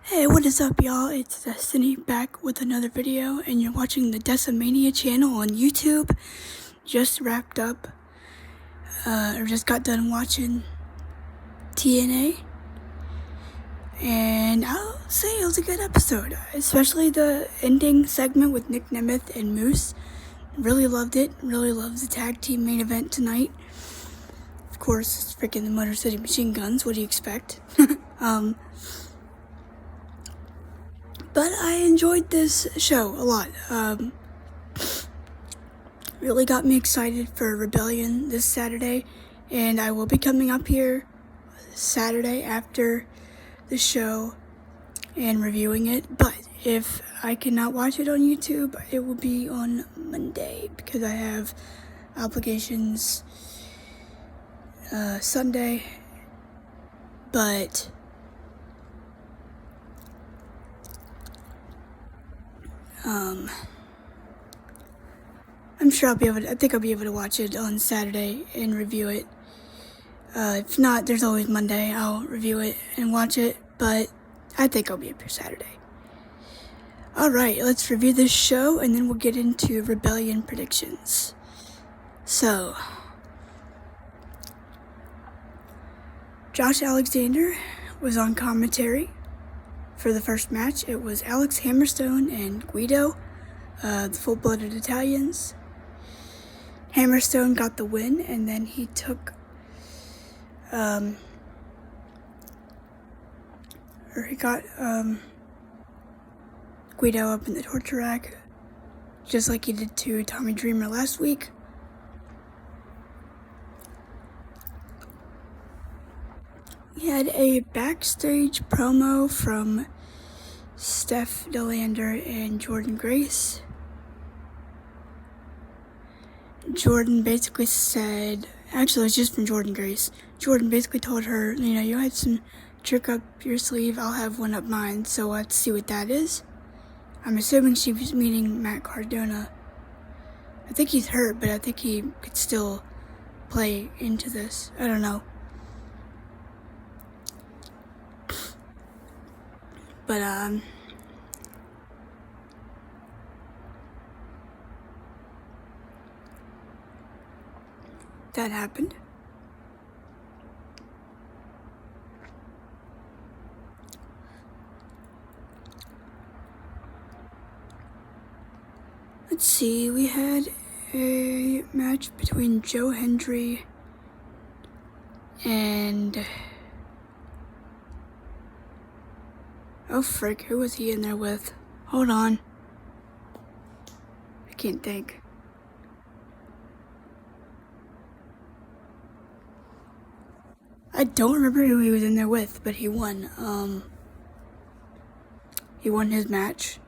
Hey, what is up, y'all? It's Destiny back with another video, and you're watching the Decimania channel on YouTube. Just wrapped up, or just got done watching TNA, and I'll say it was a good episode, especially the ending segment with Nick Nemeth and Moose. Really loved it. Really loved the tag team main event tonight. Of course, it's freaking the Motor City Machine Guns. What do you expect? But I enjoyed this show a lot. Really got me excited for Rebellion this Saturday, and I will be coming up here Saturday after the show and reviewing it. But if I cannot watch it on YouTube, it will be on Monday because I have obligations Sunday. But I'm sure I think I'll be able to watch it on Saturday and review it. If not, there's always Monday. I'll review it and watch it, but I think I'll be up here Saturday. Alright, let's review this show and then we'll get into Rebellion predictions. So, Josh Alexander was on commentary for the first match. It was Alex Hammerstone and Guido, the full-blooded Italians. Hammerstone got the win, and then he took, Guido up in the torture rack, just like he did to Tommy Dreamer last week. We had a backstage promo from Steph DeLander and Jordan Grace. Jordan basically said, actually it was just from Jordan Grace. Jordan basically told her, you had some trick up your sleeve, I'll have one up mine, so let's see what that is. I'm assuming she was meaning Matt Cardona. I think he's hurt, but I think he could still play into this. I don't know. But, that happened. Let's see, we had a match between Joe Hendry and... oh frick, who was he in there with? Hold on. I can't think. I don't remember who he was in there with, but he won. He won his match.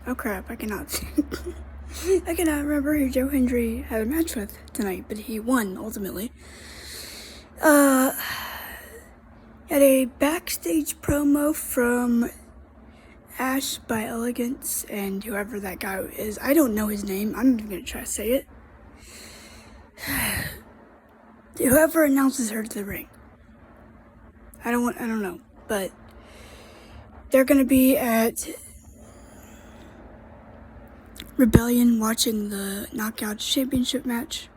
Oh crap, I cannot think. I cannot remember who Joe Hendry had a match with tonight, but he won, ultimately. Had a backstage promo from Ash by Elegance and whoever that guy is. I don't know his name. I'm not even gonna try to say it. Whoever announces her to the ring. I don't know, but they're gonna be at Rebellion watching the Knockout Championship match.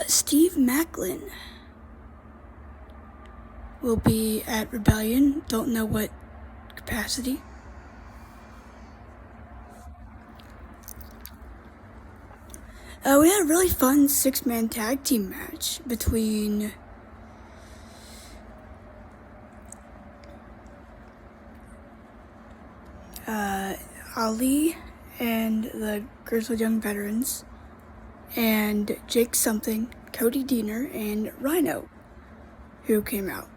Steve Macklin will be at Rebellion. Don't know what capacity. We had a really fun 6-man tag team match between Ali and the Grizzled Young Veterans, and Jake Something, Cody Deaner, and Rhino, who came out.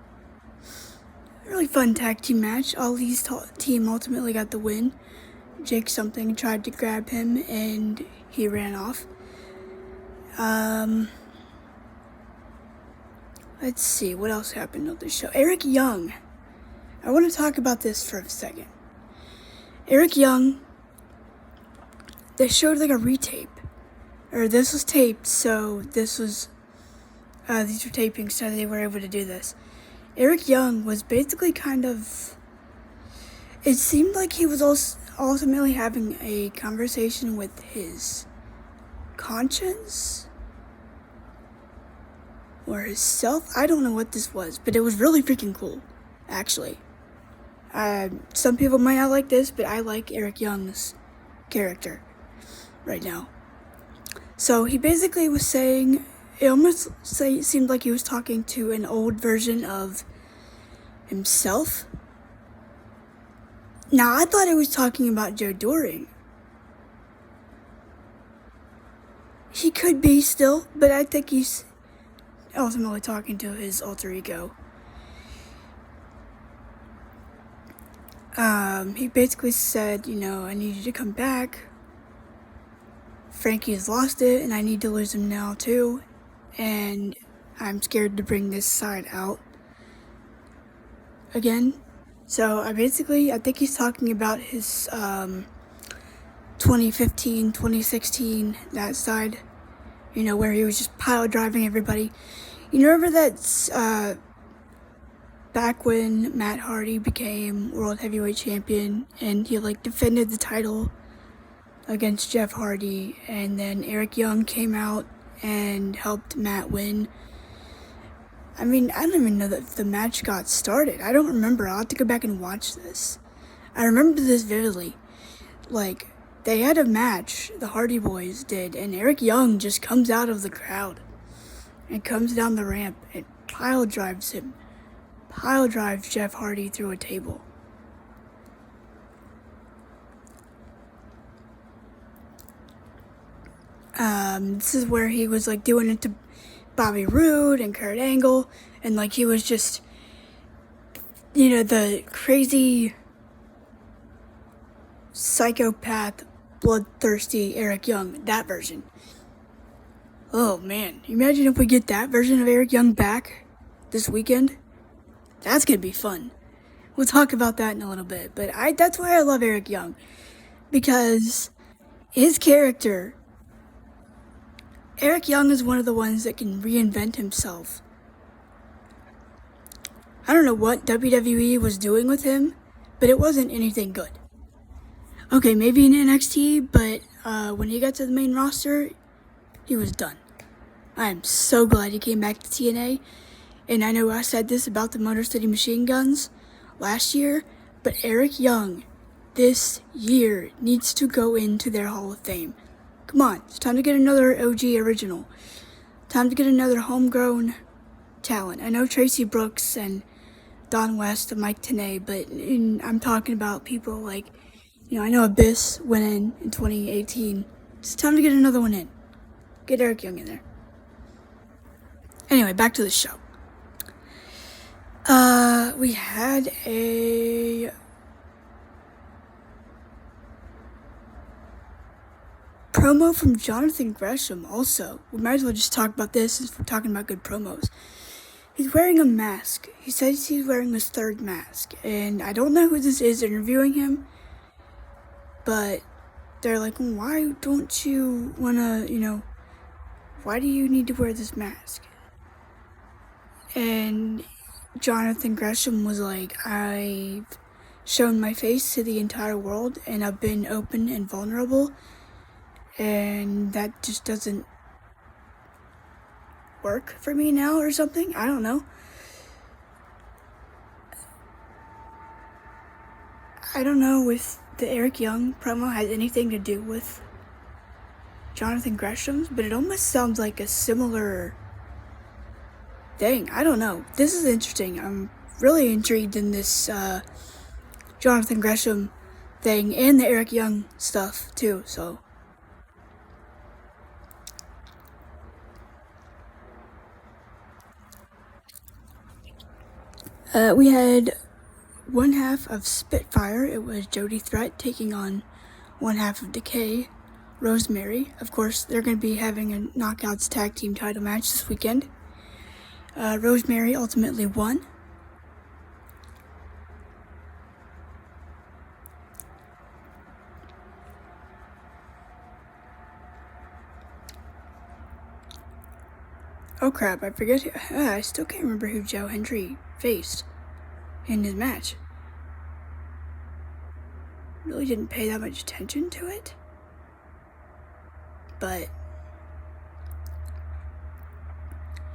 Really fun tag team match. Ali's team ultimately got the win. Jake Something tried to grab him, and he ran off. Let's see, what else happened on the show? Eric Young. I want to talk about this for a second. Eric Young they showed like a retape, or this was taped, so these were taping, so they were able to do this. Eric Young was basically kind of, it seemed like he was also ultimately having a conversation with his conscience or his self. I don't know what this was, but it was really freaking cool, actually. Some people might not like this, but I like Eric Young's character right now. So he basically was saying, it almost seemed like he was talking to an old version of himself. Now, I thought he was talking about Joe Doring. He could be still, but I think he's ultimately talking to his alter ego. He basically said, I need you to come back. Frankie has lost it, and I need to lose him now too. And I'm scared to bring this side out again. So I think he's talking about his 2015, 2016, that side, where he was just pile driving everybody. Remember that's back when Matt Hardy became World Heavyweight Champion and he defended the title against Jeff Hardy, and then Eric Young came out and helped Matt win. I don't even know if the match got started. I don't remember. I'll have to go back and watch this. I remember this vividly. They had a match, the Hardy Boys did, and Eric Young just comes out of the crowd and comes down the ramp and pile drives Jeff Hardy through a table. This is where he was doing it to Bobby Roode and Kurt Angle, and he was just, the crazy psychopath, bloodthirsty Eric Young, that version. Oh man, imagine if we get that version of Eric Young back this weekend. That's gonna be fun. We'll talk about that in a little bit, but that's why I love Eric Young, because his character, Eric Young is one of the ones that can reinvent himself. I don't know what WWE was doing with him, but it wasn't anything good. Okay, maybe in NXT, but when he got to the main roster, he was done. I am so glad he came back to TNA, and I know I said this about the Motor City Machine Guns last year, but Eric Young this year needs to go into their Hall of Fame. Come on, it's time to get another OG original. Time to get another homegrown talent. I know Tracy Brooks and Don West and Mike Tenay, but I'm talking about people I know Abyss went in 2018. It's time to get another one in. Get Eric Young in there. Anyway, back to the show. We had a promo from Jonathan Gresham also. We might as well just talk about this since we're talking about good promos. He's wearing a mask. He says he's wearing his third mask. And I don't know who this is interviewing him, but they're like, why don't you want to, why do you need to wear this mask? And Jonathan Gresham was like, I've shown my face to the entire world and I've been open and vulnerable, and that just doesn't work for me now or something. I don't know. I don't know if the Eric Young promo has anything to do with Jonathan Gresham's, but it almost sounds like a similar thing. I don't know. This is interesting. I'm really intrigued in this Jonathan Gresham thing and the Eric Young stuff too, so. We had one half of Spitfire. It was Jody Threat taking on one half of Decay, Rosemary. Of course, they're going to be having a Knockouts Tag Team title match this weekend. Rosemary ultimately won. Oh crap, I forget. I still can't remember who Joe Hendry faced in his match. Really didn't pay that much attention to it. But,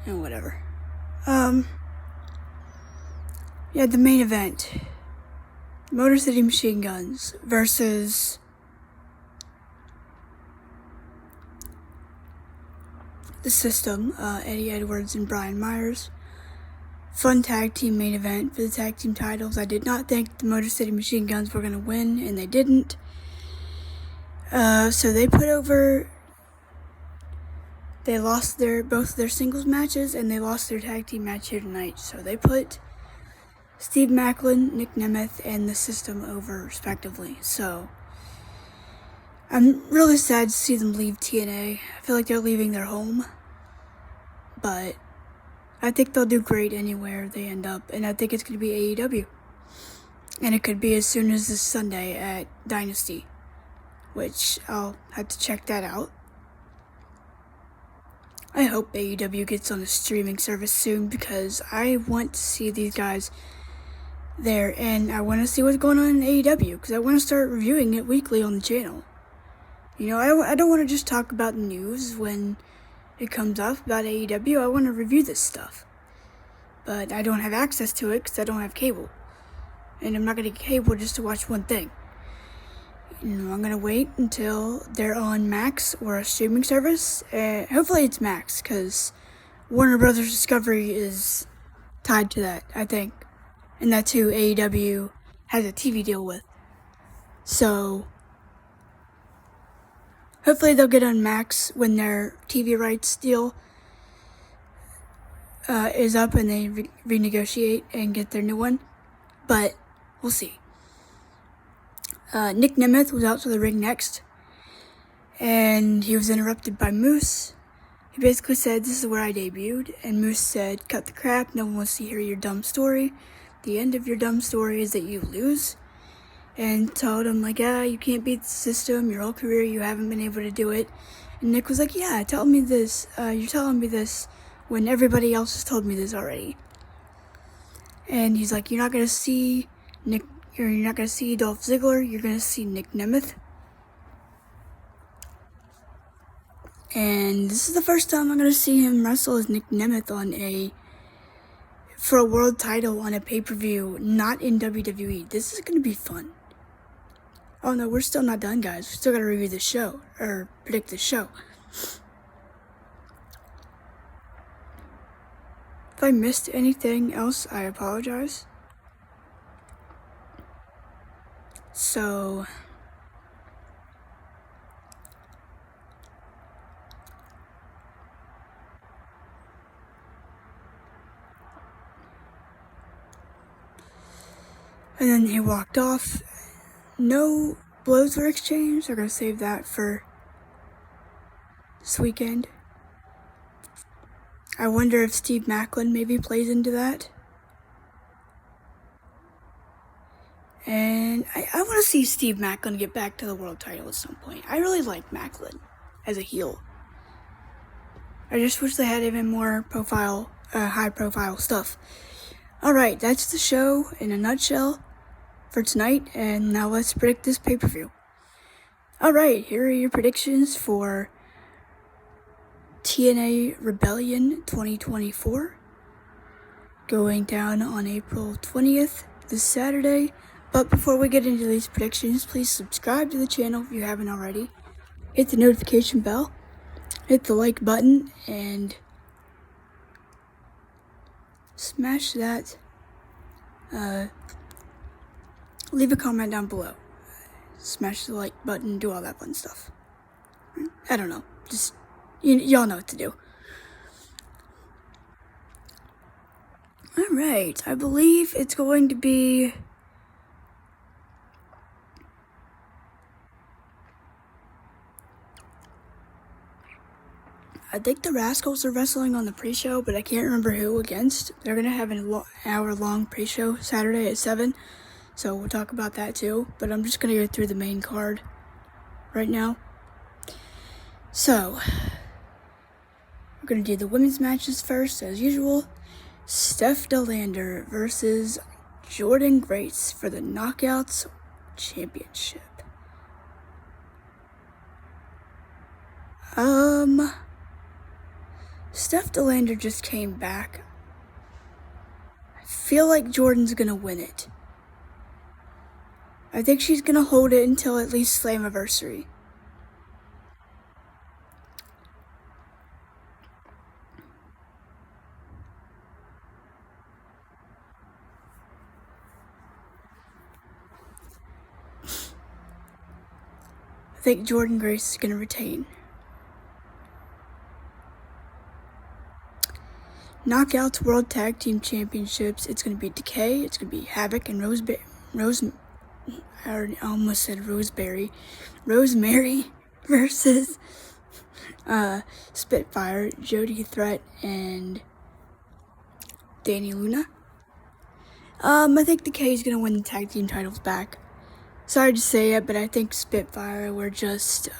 whatever. Yeah, the main event. Motor City Machine Guns versus the System, Eddie Edwards and Brian Myers. Fun tag team main event for the tag team titles. I did not think the Motor City Machine Guns were going to win, and they didn't. So they lost both their singles matches, and they lost their tag team match here tonight. So they put Steve Maclin, Nick Nemeth, and the System over, respectively. So I'm really sad to see them leave TNA. I feel like they're leaving their home. But I think they'll do great anywhere they end up, and I think it's going to be AEW. And it could be as soon as this Sunday at Dynasty, which I'll have to check that out. I hope AEW gets on a streaming service soon, because I want to see these guys there, and I want to see what's going on in AEW, because I want to start reviewing it weekly on the channel. I don't want to just talk about the news when it comes up about AEW. I want to review this stuff. But I don't have access to it because I don't have cable. And I'm not going to get cable just to watch one thing. I'm going to wait until they're on Max or a streaming service. Hopefully it's Max, because Warner Brothers Discovery is tied to that, I think. And that's who AEW has a TV deal with. So hopefully they'll get on Max when their TV rights deal is up and they renegotiate and get their new one. But we'll see. Nick Nemeth was out to the ring next, and he was interrupted by Moose. He basically said, "This is where I debuted," and Moose said, "Cut the crap, no one wants to hear your dumb story. The end of your dumb story is that you lose." And told him, you can't beat the System, your whole career you haven't been able to do it. And Nick was like, "Yeah, tell me this, you're telling me this when everybody else has told me this already." And he's like, "You're not gonna see you're not gonna see Dolph Ziggler, you're gonna see Nick Nemeth." And this is the first time I'm gonna see him wrestle as Nick Nemeth for a world title on a pay-per-view, not in WWE. This is gonna be fun. Oh no, we're still not done, guys. We still gotta review the show, or predict the show. If I missed anything else, I apologize. So, and then he walked off. No blows were exchanged. We're gonna save that for this weekend. I wonder if Steve Maclin maybe plays into that. And I want to see Steve Maclin get back to the world title at some point. I really like Maclin as a heel. I just wish they had even more high-profile stuff. Alright, that's the show in a nutshell for tonight, and now let's predict this pay-per-view. Alright, here are your predictions for TNA Rebellion 2024, going down on April 20th, this Saturday. But before we get into these predictions, please subscribe to the channel if you haven't already. Hit the notification bell, hit the like button, and smash that. Leave a comment down below. Smash the like button, do all that fun stuff. I don't know, just y'all know what to do. Alright, I believe it's going to be I think the Rascals are wrestling on the pre-show, but I can't remember who against. They're going to have an hour-long pre-show Saturday at 7, so we'll talk about that too. But I'm just going to go through the main card right now. So, we're gonna do the women's matches first, as usual. Steph DeLander versus Jordan Grace for the Knockouts Championship. Steph DeLander just came back. I feel like Jordan's gonna win it. I think she's gonna hold it until at least Slammiversary. I think Jordan Grace is gonna retain. Knockouts World Tag Team Championships. It's gonna be Decay. It's gonna be Havoc and I almost said Rosemary versus Spitfire, Jody Threat, and Danny Luna. I think Decay is gonna win the tag team titles back. Sorry to say it, but I think Spitfire were just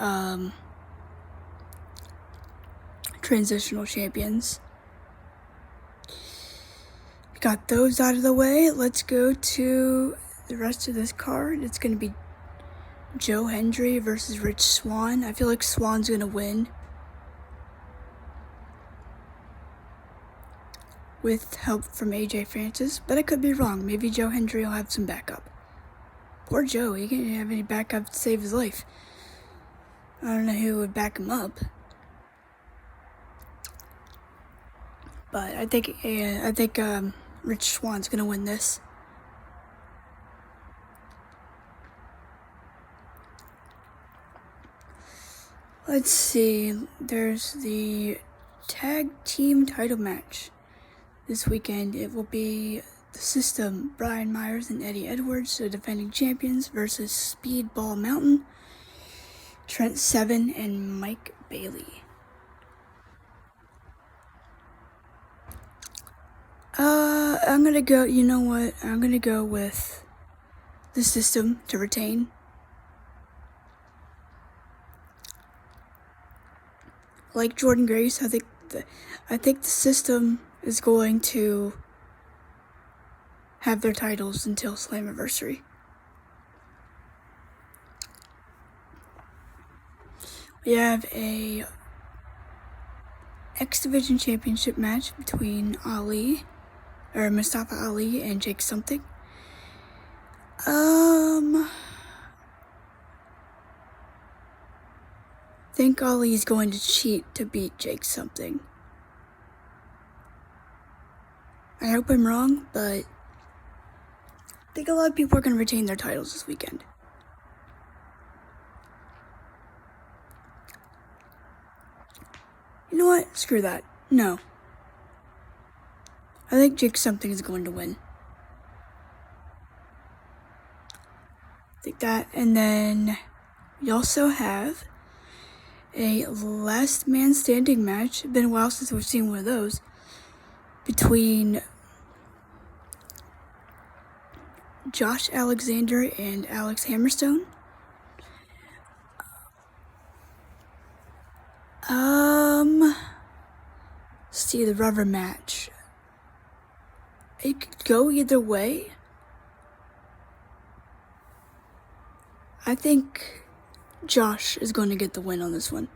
transitional champions. Got those out of the way. Let's go to the rest of this card. It's going to be Joe Hendry versus Rich Swann. I feel like Swann's going to win with help from AJ Francis, but I could be wrong. Maybe Joe Hendry will have some backup. Poor Joe, he didn't have any backup to save his life. I don't know who would back him up, but I think Rich Swann's gonna win this. Let's see. There's the tag team title match this weekend. It will be the System, Brian Myers and Eddie Edwards, the defending champions, versus Speedball Mountain, Trent Seven, and Mike Bailey. I'm gonna go, you know what? I'm gonna go with the System to retain. Like Jordan Grace, I think the System is going to have their titles until Slammiversary. We have a X Division Championship match between Mustafa Ali and Jake Something. I think Ali's going to cheat to beat Jake Something. I hope I'm wrong, but I think a lot of people are going to retain their titles this weekend. You know what? Screw that. No. I think Jake Something is going to win. I think that. And then we also have a last man standing match. It's been a while since we've seen one of those. Between Josh Alexander and Alex Hammerstone. See the rubber match. It could go either way. I think Josh is going to get the win on this one.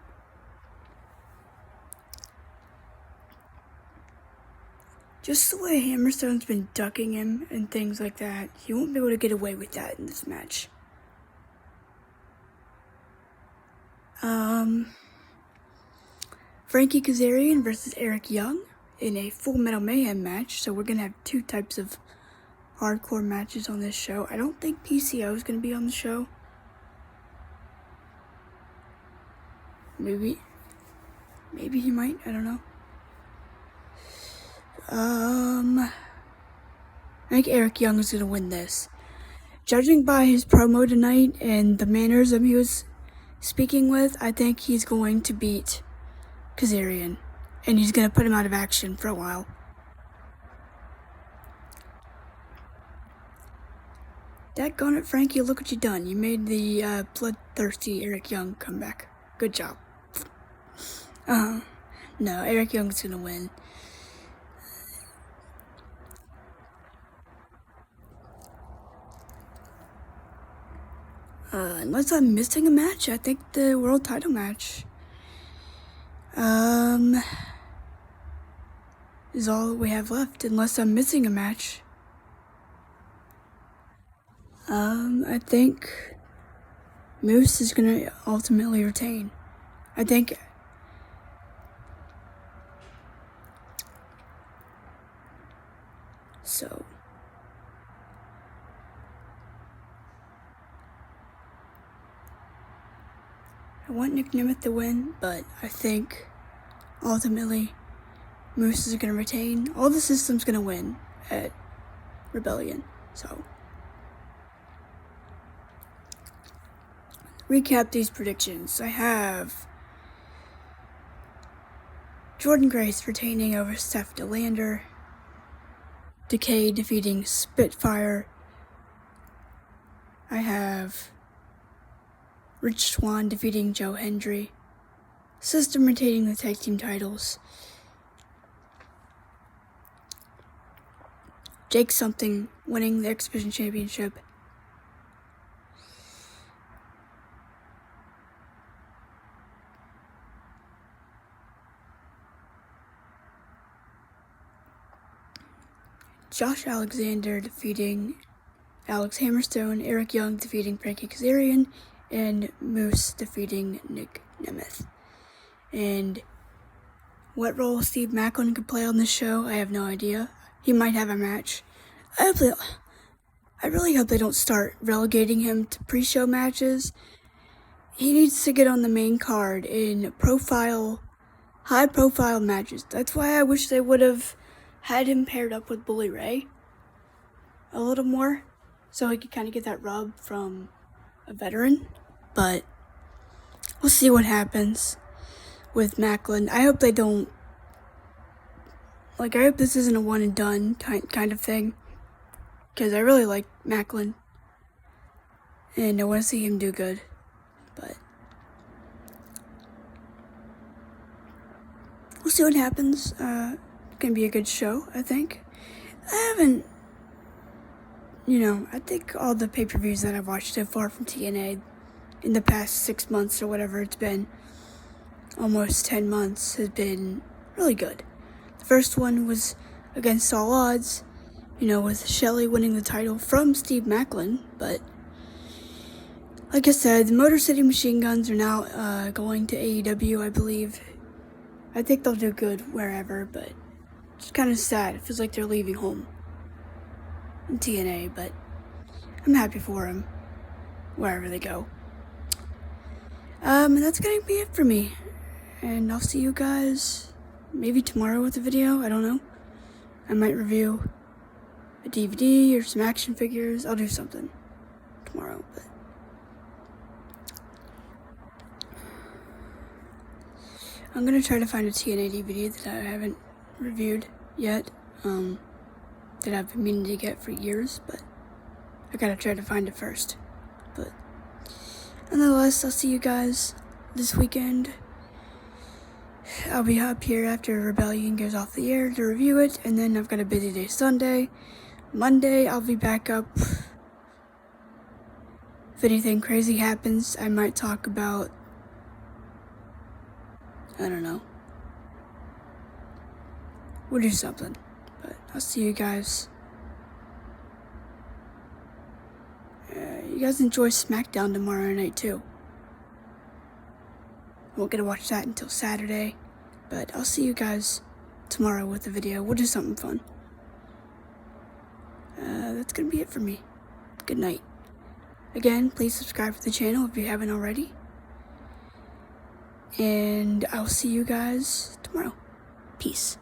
Just the way Hammerstone's been ducking him and things like that, he won't be able to get away with that in this match. Frankie Kazarian versus Eric Young in a Full Metal Mayhem match. So we're going to have two types of hardcore matches on this show. I don't think PCO is going to be on the show. Maybe he might. I don't know. I think Eric Young is going to win this. Judging by his promo tonight and the mannerism he was speaking with, I think he's going to beat Kazarian. And he's going to put him out of action for a while. Daggone it, Frankie, look what you done. You made the bloodthirsty Eric Young come back. Good job. No, Eric Young's gonna win. Unless I'm missing a match, I think the world title match is all we have left, unless I'm missing a match. I think Moose is gonna ultimately retain. I think so. I want Nick Nemeth to win, but I think ultimately Moose is gonna retain. All the system's gonna win at Rebellion. So recap these predictions. I have Jordan Grace retaining over Steph DeLander, Decay defeating Spitfire. I have Rich Swann defeating Joe Hendry, System retaining the tag team titles, Jake Something winning the Exhibition Championship, Josh Alexander defeating Alex Hammerstone, Eric Young defeating Frankie Kazarian, and Moose defeating Nick Nemeth. And what role Steve Macklin could play on this show, I have no idea. He might have a match. I really hope they don't start relegating him to pre-show matches. He needs to get on the main card in high-profile matches. That's why I wish they would have had him paired up with Bully Ray a little more, so he could kind of get that rub from a veteran. But we'll see what happens with Macklin. I hope they don't, I hope this isn't a one and done kind of thing, because I really like Macklin and I want to see him do good. But we'll see what happens. Gonna be a good show, I think. I think all the pay-per-views that I've watched so far from TNA in the past 6 months or whatever it's been, almost 10 months, has been really good. The first one was Against All Odds, with Shelley winning the title from Steve Macklin, but like I said, the Motor City Machine Guns are now going to AEW, I believe. I think they'll do good wherever, but it's kind of sad. It feels like they're leaving home in TNA, but I'm happy for them wherever they go. And that's gonna be it for me. And I'll see you guys maybe tomorrow with a video. I don't know. I might review a DVD or some action figures. I'll do something tomorrow, but I'm gonna try to find a TNA DVD that I haven't reviewed yet, that I've been meaning to get for years, but I gotta try to find it first. But nonetheless, I'll see you guys this weekend. I'll be up here after Rebellion goes off the air to review it, and then I've got a busy day Sunday. Monday, I'll be back up. If anything crazy happens, I might talk about, I don't know. We'll do something, but I'll see you guys. You guys enjoy SmackDown tomorrow night too. I won't get to watch that until Saturday, but I'll see you guys tomorrow with a video. We'll do something fun. That's gonna be it for me. Good night. Again, please subscribe to the channel if you haven't already. And I'll see you guys tomorrow. Peace.